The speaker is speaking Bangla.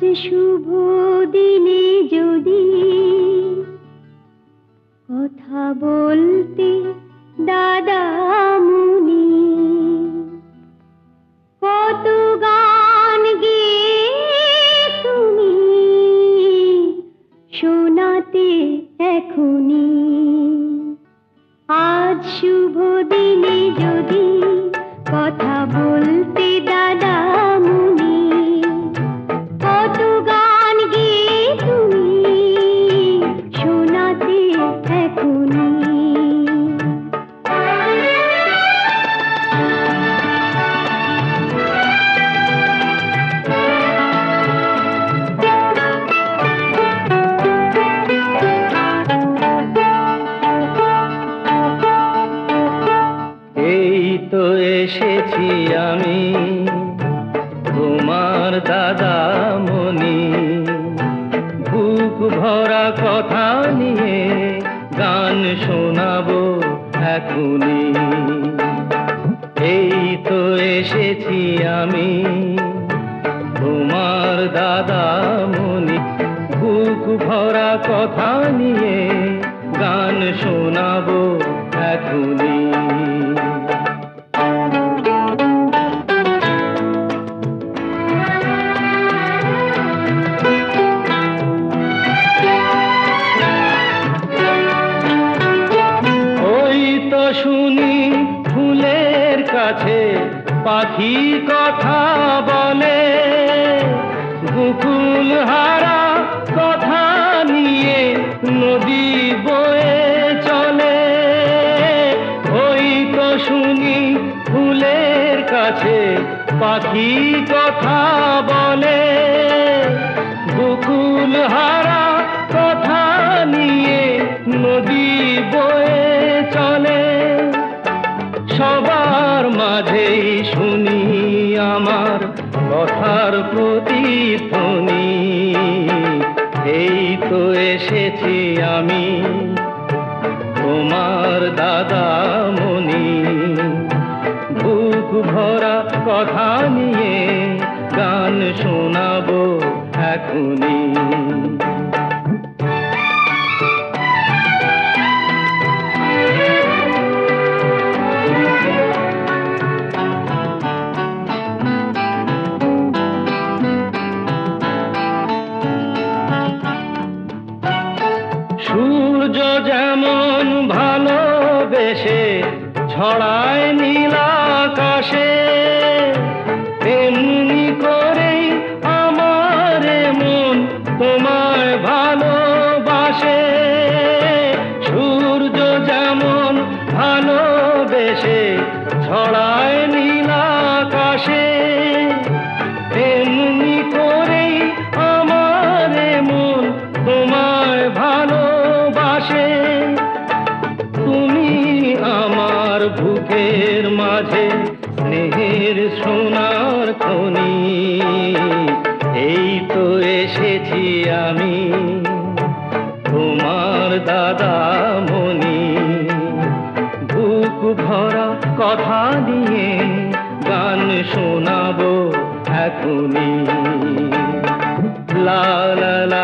শুভ দিনে যদি কথা বলতে দাদামণি, কত গান গেয়ে তুমি শোনাতে এখনি। আজ শুভ দিনে যদি কথা বলতে দাদামণি, কত গান গেয়ে তুমি শোনাতে এখনি। এই তো এসেছি আমি তোমার দাদামণি, বুক ভরা কথা নিয়ে গান শোনাবো এখনি। এই তো এসেছি আমি তোমার দাদামণি, বুক ভরা কথা নিয়ে গান শোনাবো এখনি। শুনি ফুলের কাছে পাখি কথা বলে, গোকুল হারা কথা নিয়ে নদী বয়ে চলে। ওই তো শুনি ফুলের কাছে পাখি কথা বলে, গোকুল হারা কথা নিয়ে নদী বয়ে চলে। সবার মাঝেই শুনি আমার কথার প্রতিধ্বনি। এই তো এসেছি আমি তোমার দাদামণি, বুক ভরা কথা নিয়ে গান শোনাবো এখনি। সূর্য যেমন ভালোবেসে ছড়ায় নীল আকাশে, তেমনি করেই আমার মন তোমায় ভালোবাসে। সূর্য যেমন ভালোবেসে ছড়ায় নীল আকাশে, তেমনি করেই আমার মন তোমায় ভালোবাসে। তুমি আমার বুকের মাঝে স্নেহের সোনার খনি। এই তো এসেছি আমি তোমার দাদামণি, বুক ভরা কথা নিয়ে গান শোনাবো এখনি। লা লা লা